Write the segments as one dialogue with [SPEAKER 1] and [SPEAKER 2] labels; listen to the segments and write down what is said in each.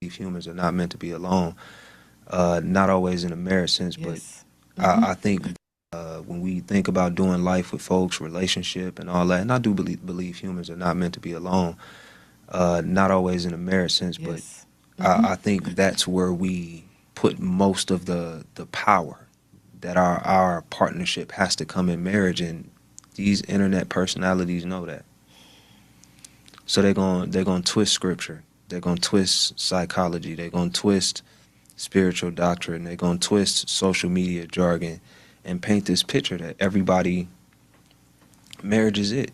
[SPEAKER 1] humans are not meant to be alone. Not always in a marriage sense, but
[SPEAKER 2] Yes. Hmm.
[SPEAKER 1] I think when we think about doing life with folks, relationship, and all that, and I do believe humans are not meant to be alone. Not always in a marriage sense, but
[SPEAKER 2] Yes. Hmm.
[SPEAKER 1] I think that's where we put most of the power that our partnership has to come in marriage, and these internet personalities know that. So they're gonna twist scripture, they're gonna twist psychology, they're gonna twist spiritual doctrine, they're gonna twist social media jargon, and paint this picture that everybody marriage is it.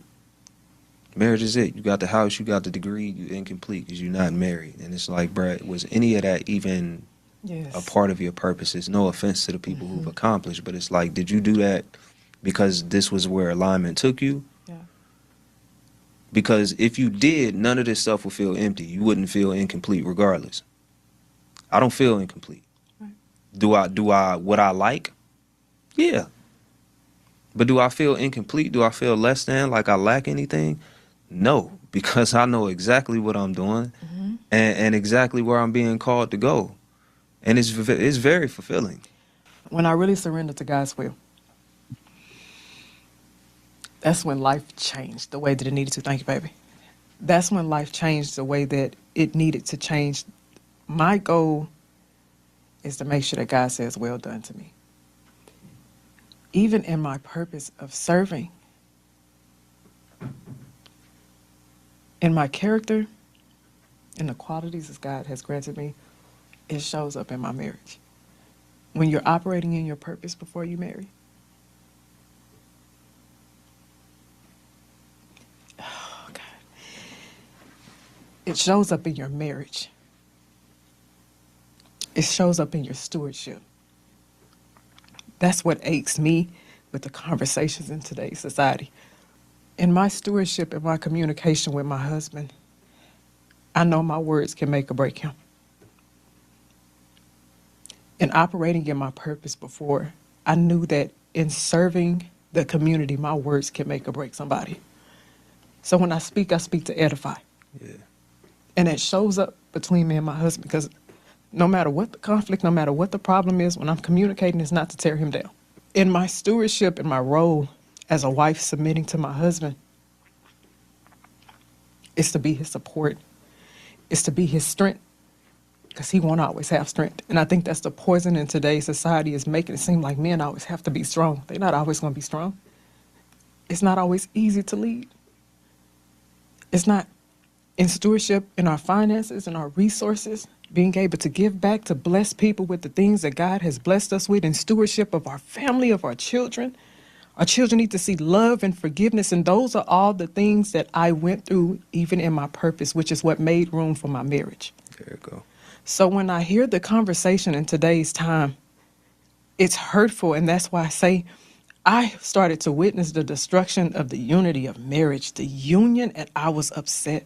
[SPEAKER 1] Marriage is it. You got the house, you got the degree, you incomplete because you're not married. And it's like, bruh, was any of that even a
[SPEAKER 2] Yes.
[SPEAKER 1] part of your purposes? No offense to the people who've
[SPEAKER 2] Hmm.
[SPEAKER 1] accomplished, but it's like, did you do that because this was where alignment took you?
[SPEAKER 2] Yeah.
[SPEAKER 1] Because if you did, none of this stuff would feel empty. You wouldn't feel incomplete regardless. I don't feel incomplete.
[SPEAKER 2] Right.
[SPEAKER 1] Do I what I like? Yeah. But do I feel incomplete? Do I feel less than, like I lack anything? No, because I know exactly what I'm doing
[SPEAKER 2] Hmm.
[SPEAKER 1] and exactly where I'm being called to go. And it's very fulfilling.
[SPEAKER 2] When I really surrendered to God's will, that's when life changed the way that it needed to. Thank you, baby. That's when life changed the way that it needed to change. My goal is to make sure that God says, "Well done" to me. Even in my purpose of serving, in my character, in the qualities that God has granted me, it shows up in my marriage. When you're operating in your purpose before you marry, oh God, it shows up in your marriage. It shows up in your stewardship. That's what aches me with the conversations in today's society. In my stewardship and my communication with my husband, I know my words can make or break him. In operating in my purpose before, I knew that in serving the community, my words can make or break somebody. So when I speak to edify.
[SPEAKER 1] Yeah.
[SPEAKER 2] And it shows up between me and my husband because no matter what the conflict, no matter what the problem is, when I'm communicating, it's not to tear him down. In my stewardship and my role as a wife submitting to my husband, it's to be his support, it's to be his strength because he won't always have strength. And I think that's the poison in today's society is making it seem like men always have to be strong. They're not always going to be strong. It's not always easy to lead. It's not. In stewardship, in our finances, in our resources, being able to give back, to bless people with the things that God has blessed us with, in stewardship of our family, of our children. Our children need to see love and forgiveness, and those are all the things that I went through even in my purpose, which is what made room for my marriage.
[SPEAKER 1] There you go.
[SPEAKER 2] So when I hear the conversation in today's time, it's hurtful, and that's why I say I started to witness the destruction of the unity of marriage, the union, and I was upset.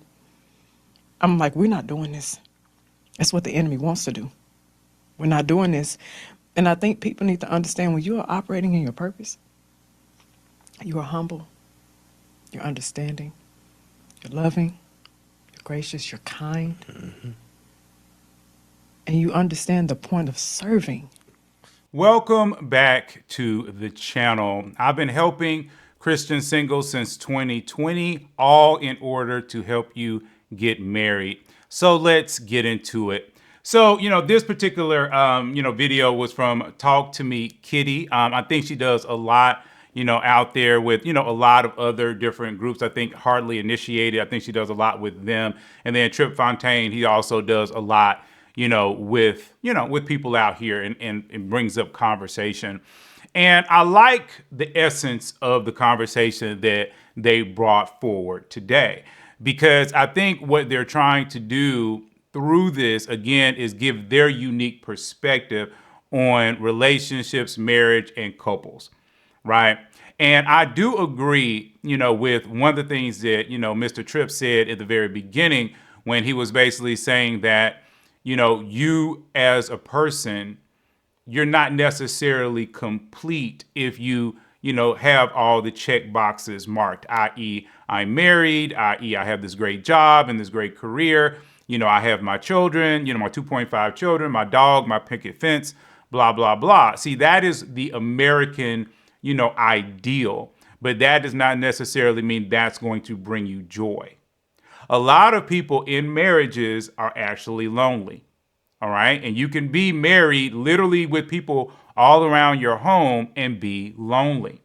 [SPEAKER 2] I'm like, we're not doing this. That's what the enemy wants to do. We're not doing this. And I think people need to understand when you are operating in your purpose, you are humble, you're understanding, you're loving, you're gracious, you're kind, and you understand the point of serving.
[SPEAKER 3] Welcome back to the channel. I've been helping Christian singles since 2020, all in order to help you get married. So let's get into it. So, this particular, video was from Talk to Me Kitty. I think she does a lot, out there with, a lot of other different groups. I think Hardly Initiated. I think she does a lot with them. And then Trip Fontaine, he also does a lot, with people out here and brings up conversation. And I like the essence of the conversation that they brought forward today, because I think what they're trying to do through this, again, is give their unique perspective on relationships, marriage, and couples, right? And I do agree, with one of the things that, Mr. Tripp said at the very beginning when he was basically saying that, you as a person, you're not necessarily complete if you, have all the check boxes marked, i.e., I'm married, i.e., I have this great job and this great career. I have my children, my 2.5 children, my dog, my picket fence, blah, blah, blah. See, that is the American, ideal. But that does not necessarily mean that's going to bring you joy. A lot of people in marriages are actually lonely. All right. And you can be married literally with people all around your home and be lonely.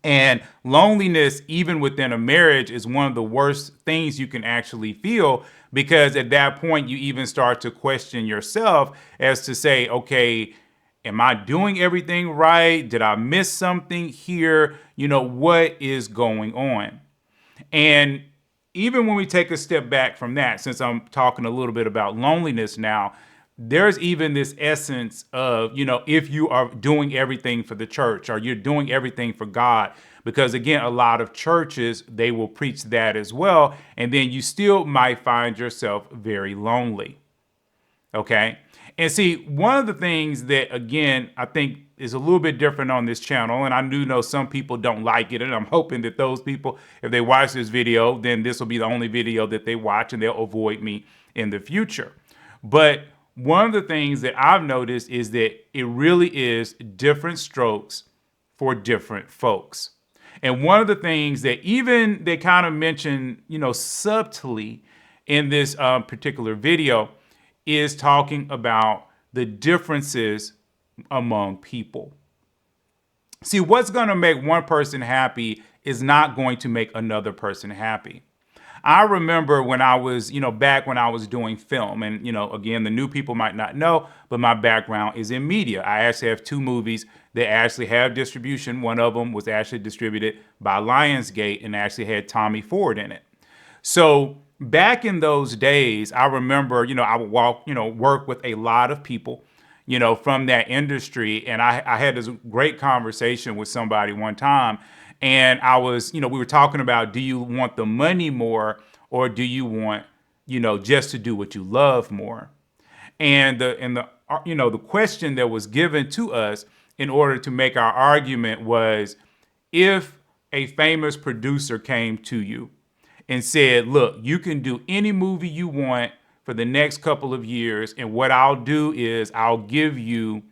[SPEAKER 3] And loneliness, even within a marriage, is one of the worst things you can actually feel, because at that point, you even start to question yourself as to say, okay, am I doing everything right? Did I miss something here? What is going on? And even when we take a step back from that, since I'm talking a little bit about loneliness now, there's even this essence of, if you are doing everything for the church or you're doing everything for God, because again, a lot of churches, they will preach that as well. And then you still might find yourself very lonely. Okay. And see, one of the things that, again, I think is a little bit different on this channel, and I do know some people don't like it, and I'm hoping that those people, if they watch this video, then this will be the only video that they watch and they'll avoid me in the future. But one of the things that I've noticed is that it really is different strokes for different folks. And one of the things that even they kind of mention, subtly in this particular video is talking about the differences among people. See, what's going to make one person happy is not going to make another person happy. I remember when I was, back when I was doing film, and, again, the new people might not know, but my background is in media. I actually have 2 movies that actually have distribution. One of them was actually distributed by Lionsgate and actually had Tommy Ford in it. So back in those days, I remember, I would work with a lot of people, from that industry. And I had this great conversation with somebody one time. And I was, we were talking about, do you want the money more, or do you want, just to do what you love more? And the question that was given to us in order to make our argument was, if a famous producer came to you and said, look, you can do any movie you want for the next couple of years, and what I'll do is I'll give you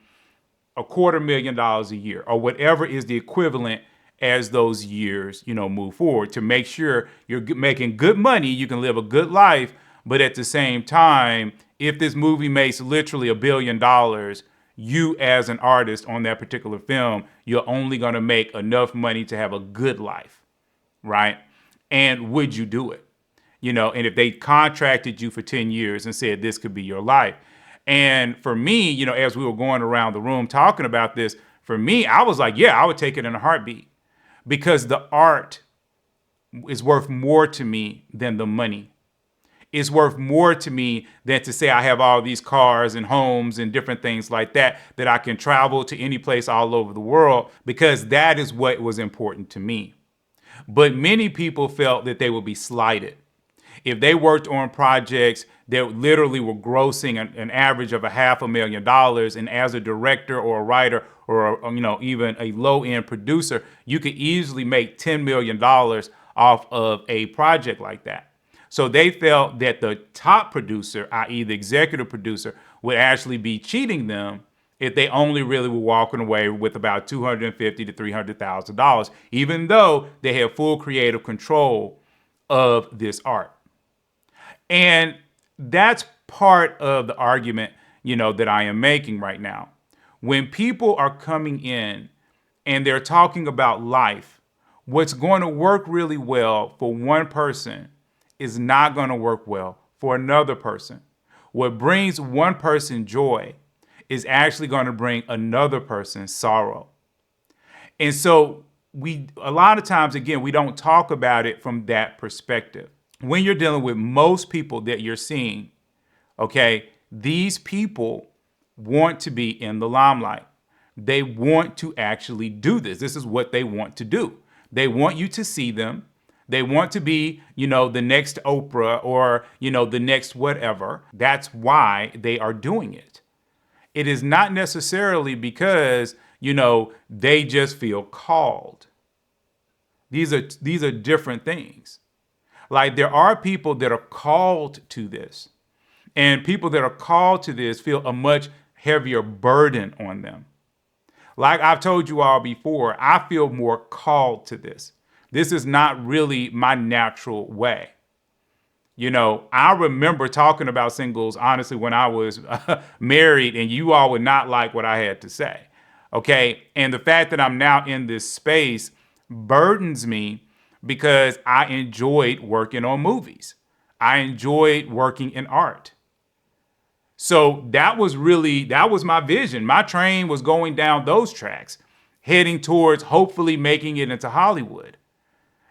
[SPEAKER 3] $250,000 a year, or whatever is the equivalent as those years, move forward, to make sure you're making good money, you can live a good life, but at the same time, if this movie makes literally $1 billion, you as an artist on that particular film, you're only going to make enough money to have a good life, right? And would you do it? And if they contracted you for 10 years and said this could be your life. And for me, as we were going around the room talking about this, for me, I was like, yeah, I would take it in a heartbeat, because the art is worth more to me than the money. It's worth more to me than to say I have all these cars and homes and different things like that I can travel to any place all over the world, because that is what was important to me. But many people felt that they would be slighted if they worked on projects that literally were grossing an average of $500,000, and as a director or a writer or even a low-end producer, you could easily make $10 million off of a project like that. So they felt that the top producer, i.e. the executive producer, would actually be cheating them if they only really were walking away with about $250,000 to $300,000, even though they had full creative control of this art. And that's part of the argument, that I am making right now. When people are coming in and they're talking about life, what's going to work really well for one person is not going to work well for another person. What brings one person joy is actually going to bring another person sorrow. And so a lot of times, again, we don't talk about it from that perspective. When you're dealing with most people that you're seeing, okay, these people want to be in the limelight. They want to actually do this. This is what they want to do. They want you to see them. They want to be, the next Oprah or, the next whatever. That's why they are doing it. It is not necessarily because, they just feel called. These are different things. Like there are people that are called to this, and people that are called to this feel a much heavier burden on them. Like I've told you all before, I feel more called to this. This is not really my natural way. You know, I remember talking about singles, honestly, when I was married, and you all would not like what I had to say. Okay. And the fact that I'm now in this space burdens me because I enjoyed working on movies. I enjoyed working in art. So that was my vision. My train was going down those tracks, heading towards hopefully making it into Hollywood.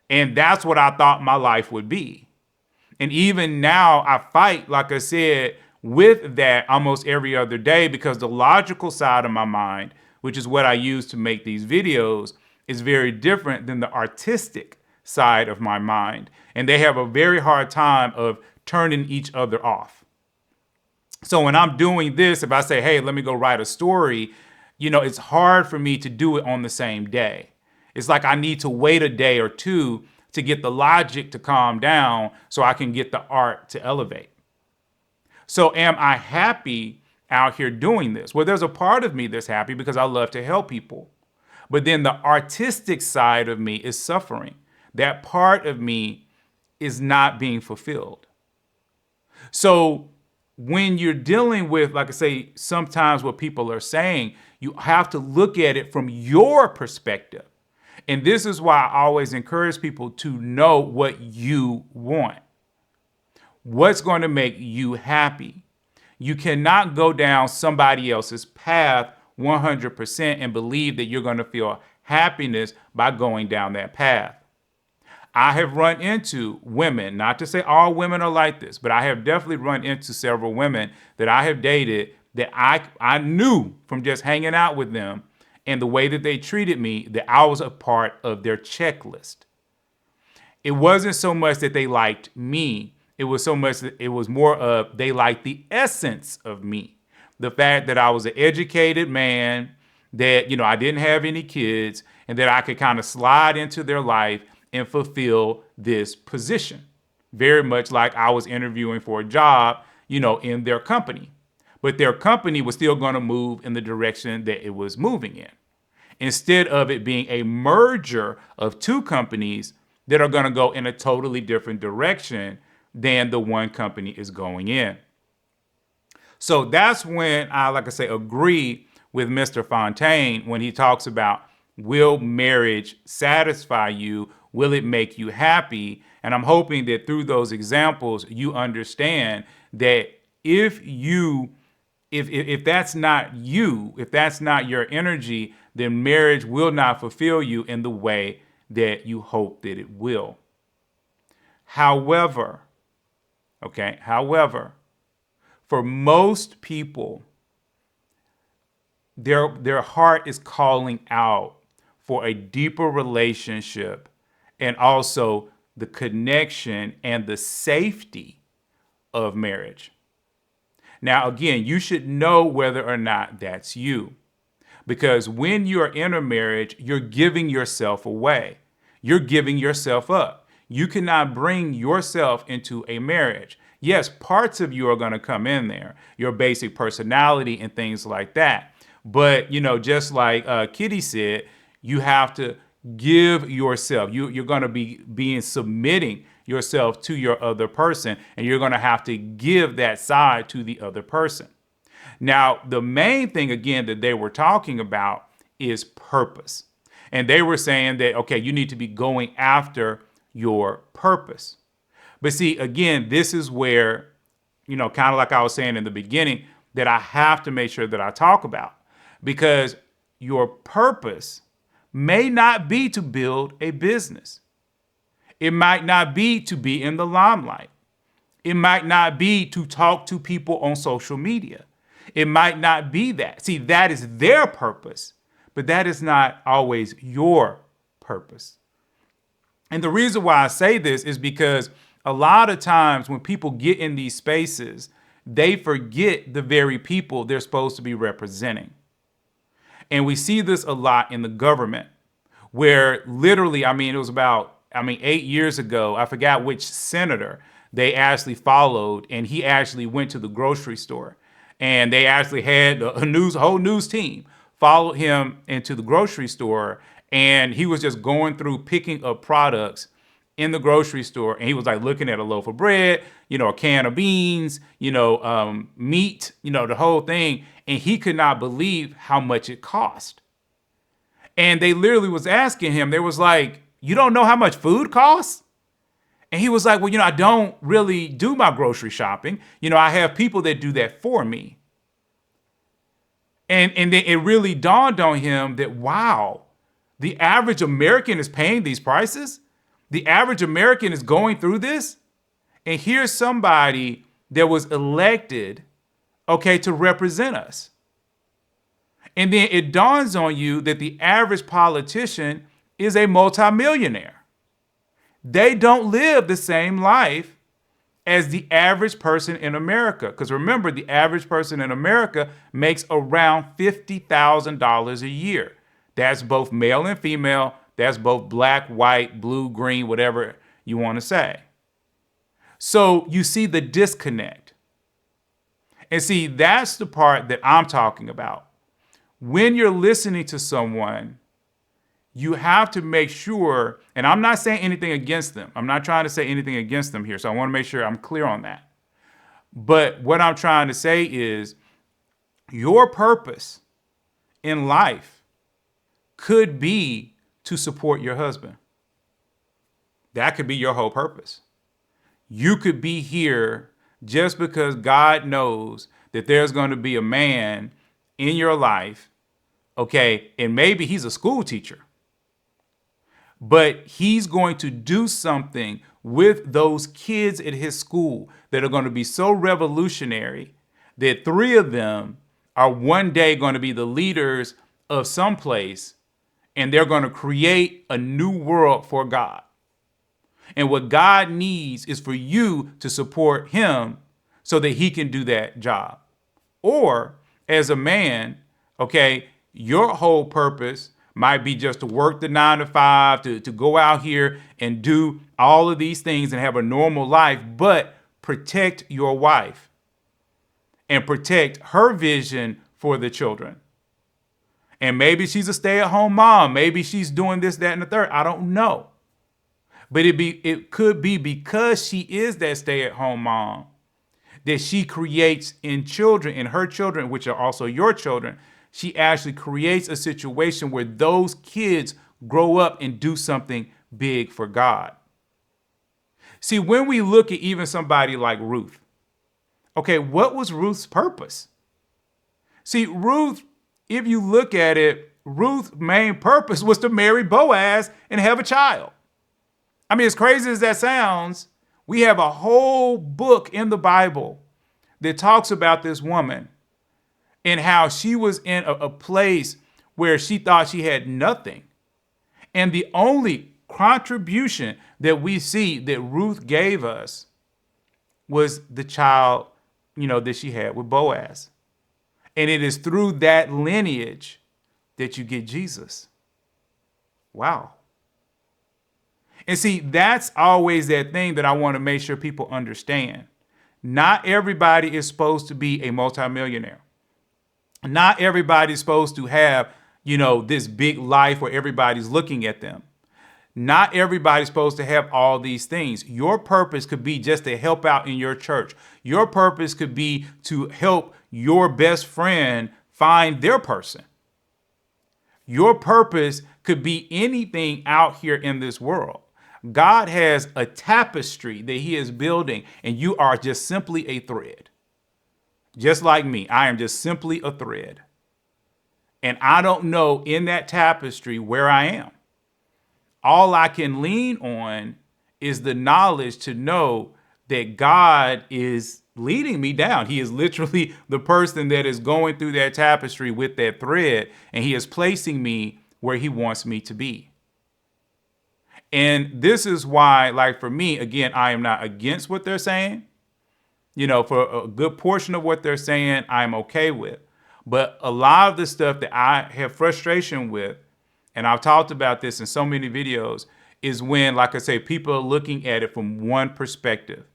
[SPEAKER 3] And that's what I thought my life would be. And even now I fight, like I said, with that almost every other day, because the logical side of my mind, which is what I use to make these videos, is very different than the artistic side of my mind. And they have a very hard time of turning each other off. So when I'm doing this, if I say, hey, let me go write a story, it's hard for me to do it on the same day. It's like I need to wait a day or two to get the logic to calm down so I can get the art to elevate. So am I happy out here doing this? Well, there's a part of me that's happy because I love to help people. But then the artistic side of me is suffering. That part of me is not being fulfilled. So when you're dealing with, like I say, sometimes what people are saying, you have to look at it from your perspective. And this is why I always encourage people to know what you want. What's going to make you happy? You cannot go down somebody else's path 100% and believe that you're going to feel happiness by going down that path. I have run into women, not to say all women are like this, but I have definitely run into several women that I have dated that I knew from just hanging out with them and the way that they treated me that I was a part of their checklist. It wasn't so much that they liked me. It was so much that it was more of they liked the essence of me. The fact that I was an educated man, that, I didn't have any kids, and that I could kind of slide into their life and fulfill this position. Very much like I was interviewing for a job, in their company. But their company was still going to move in the direction that it was moving in, instead of it being a merger of two companies that are going to go in a totally different direction than the one company is going in. So that's when I, like I say, agree with Mr. Fontaine when he talks about, will marriage satisfy you? Will it make you happy? And I'm hoping that through those examples, you understand that if that's not you, if that's not your energy, then marriage will not fulfill you in the way that you hope that it will. However, for most people, their heart is calling out for a deeper relationship and also the connection and the safety of marriage. Now, again, you should know whether or not that's you. Because when you're in a marriage, you're giving yourself away. You're giving yourself up. You cannot bring yourself into a marriage. Yes, parts of you are going to come in there, your basic personality and things like that. But, just like Kitty said, you have to give yourself. You're going to be submitting yourself to your other person, and you're going to have to give that side to the other person. Now, the main thing, again, that they were talking about is purpose. And they were saying that, okay, you need to be going after your purpose. But see, again, this is where, kind of like I was saying in the beginning, that I have to make sure that I talk about. Because your purpose may not be to build a business. It might not be to be in the limelight. It might not be to talk to people on social media. It might not be that. See, that is their purpose, but that is not always your purpose. And the reason why I say this is because a lot of times when people get in these spaces, they forget the very people they're supposed to be representing. And we see this a lot in the government, where literally, it was about 8 years ago, I forgot which senator they actually followed, and he actually went to the grocery store, and they actually had a whole news team followed him into the grocery store, and he was just going through picking up products in the grocery store, and he was like looking at a loaf of bread, a can of beans, meat, the whole thing, and he could not believe how much it cost. And they literally was asking him, they was like, "You don't know how much food costs?" And he was like, "Well, I don't really do my grocery shopping. I have people that do that for me." And then it really dawned on him that, wow, the average American is paying these prices. The average American is going through this. And here's somebody that was elected, to represent us. And then it dawns on you that the average politician is a multimillionaire. They don't live the same life as the average person in America. Because remember, the average person in America makes around $50,000 a year. That's both male and female. That's both black, white, blue, green, whatever you want to say. So you see the disconnect. And see, that's the part that I'm talking about. When you're listening to someone, you have to make sure, and I'm not saying anything against them. I'm not trying to say anything against them here. So I want to make sure I'm clear on that. But what I'm trying to say is your purpose in life could be to support your husband. That could be your whole purpose. You could be here just because God knows that there's going to be a man in your life, and maybe he's a school teacher, but he's going to do something with those kids at his school that are going to be so revolutionary that 3 of them are one day going to be the leaders of some place, and they're going to create a new world for God. And what God needs is for you to support him so that he can do that job. Or as a man, your whole purpose might be just to work the 9 to 5, to go out here and do all of these things and have a normal life, but protect your wife and protect her vision for the children. And maybe she's a stay-at-home mom. Maybe she's doing this, that, and the third. I don't know. But it could be because she is that stay-at-home mom that she creates in her children, which are also your children, she actually creates a situation where those kids grow up and do something big for God. See, when we look at even somebody like Ruth, what was Ruth's purpose? See, Ruth, if you look at it, Ruth's main purpose was to marry Boaz and have a child. As crazy as that sounds, we have a whole book in the Bible that talks about this woman and how she was in a place where she thought she had nothing. And the only contribution that we see that Ruth gave us was the child, that she had with Boaz. And it is through that lineage that you get Jesus. Wow. And see, that's always that thing that I want to make sure people understand. Not everybody is supposed to be a multimillionaire. Not everybody is supposed to have, this big life where everybody's looking at them. Not everybody's supposed to have all these things. Your purpose could be just to help out in your church. Your purpose could be to help your best friend find their person. Your purpose could be anything out here in this world. God has a tapestry that he is building, and you are just simply a thread. Just like me, I am just simply a thread. And I don't know in that tapestry where I am. All I can lean on is the knowledge to know that God is leading me down. He is literally the person that is going through that tapestry with that thread, and he is placing me where he wants me to be. And this is why, for me, again, I am not against what they're saying. For a good portion of what they're saying, I'm okay with. But a lot of the stuff that I have frustration with, and I've talked about this in so many videos, is when, like I say, people are looking at it from one perspective.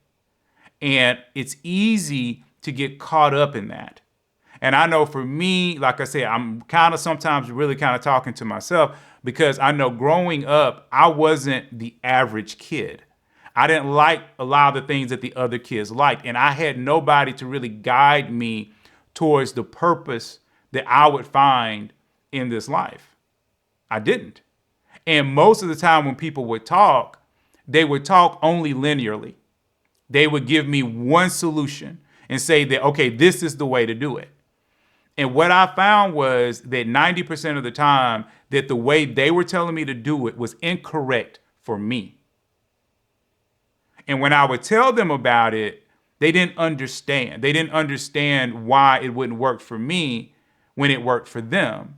[SPEAKER 3] And it's easy to get caught up in that. And I know for me, like I said, I'm kind of sometimes really kind of talking to myself because I know growing up, I wasn't the average kid. I didn't like a lot of the things that the other kids liked. And I had nobody to really guide me towards the purpose that I would find in this life. I didn't. And most of the time when people would talk, they would talk only linearly. They would give me one solution and say that, okay, this is the way to do it. And what I found was that 90% of the time that the way they were telling me to do it was incorrect for me. And when I would tell them about it, they didn't understand. They didn't understand why it wouldn't work for me when it worked for them.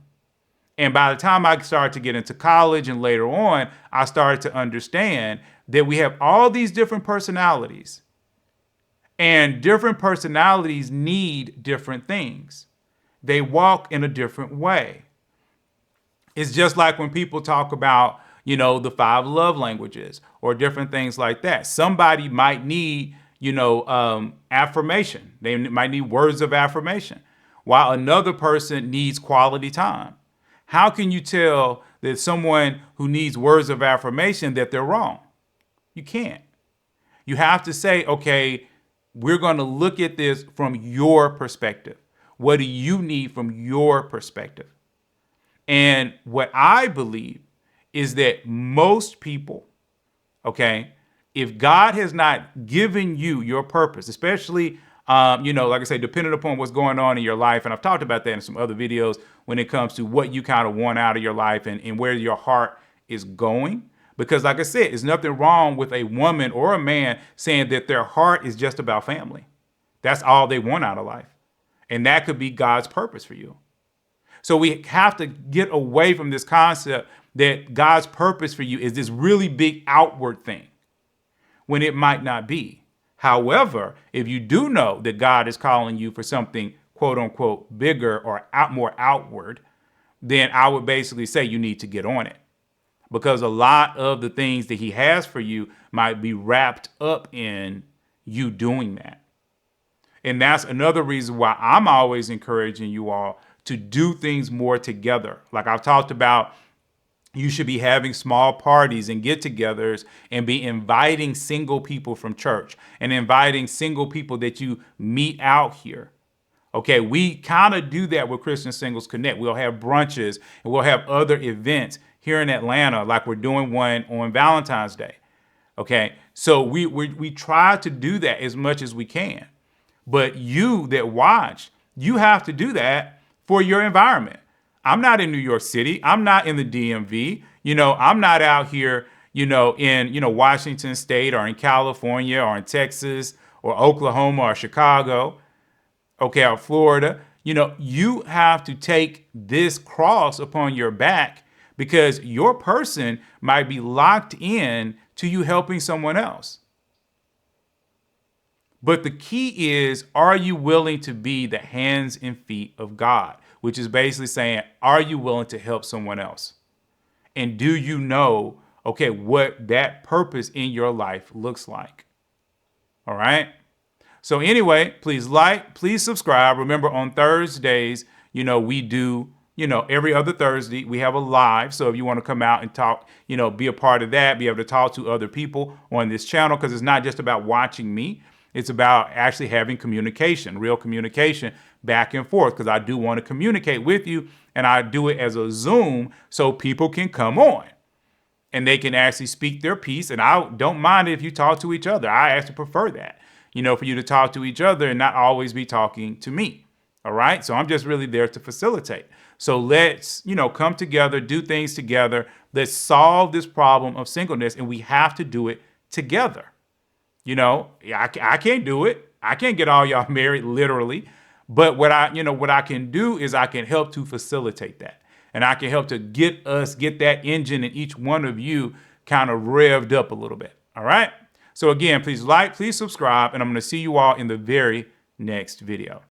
[SPEAKER 3] And by the time I started to get into college and later on, I started to understand that we have all these different personalities. And different personalities need different things. They walk in a different way. It's just like when people talk about, the 5 love languages or different things like that. Somebody might need, affirmation. They might need words of affirmation, while another person needs quality time. How can you tell that someone who needs words of affirmation that they're wrong? You can't. You have to say, okay, we're going to look at this from your perspective. What do you need from your perspective? And what I believe is that most people, okay, if God has not given you your purpose, especially, like I say, depending upon what's going on in your life, and I've talked about that in some other videos when it comes to what you kind of want out of your life and where your heart is going. Because like I said, there's nothing wrong with a woman or a man saying that their heart is just about family. That's all they want out of life. And that could be God's purpose for you. So we have to get away from this concept that God's purpose for you is this really big outward thing when it might not be. However, if you do know that God is calling you for something, quote unquote, bigger or more outward, then I would basically say you need to get on it. Because a lot of the things that he has for you might be wrapped up in you doing that. And that's another reason why I'm always encouraging you all to do things more together. Like I've talked about, you should be having small parties and get-togethers and be inviting single people from church and inviting single people that you meet out here. Okay, we kind of do that with Christian Singles Connect. We'll have brunches and we'll have other events here in Atlanta, like we're doing one on Valentine's Day. Okay, so we try to do that as much as we can. But you that watch, you have to do that for your environment. I'm not in New York City. I'm not in the DMV. I'm not out here, in, Washington State or in California or in Texas or Oklahoma or Chicago, okay, or Florida. You have to take this cross upon your back because your person might be locked in to you helping someone else. But the key is, are you willing to be the hands and feet of God? Which is basically saying, are you willing to help someone else? And do you know, okay, what that purpose in your life looks like? All right. So anyway, please like, please subscribe. Remember on Thursdays, we do, every other Thursday, we have a live. So if you want to come out and talk, be a part of that, be able to talk to other people on this channel, because it's not just about watching me. It's about actually having communication, real communication back and forth, because I do want to communicate with you, and I do it as a Zoom so people can come on and they can actually speak their piece. And I don't mind if you talk to each other. I actually prefer that, for you to talk to each other and not always be talking to me. All right. So I'm just really there to facilitate. So let's, come together, do things together. Let's solve this problem of singleness, and we have to do it together. I can't do it. I can't get all y'all married literally. But what I can do is I can help to facilitate that. And I can help to get that engine in each one of you kind of revved up a little bit. All right. So again, please like, please subscribe, and I'm going to see you all in the very next video.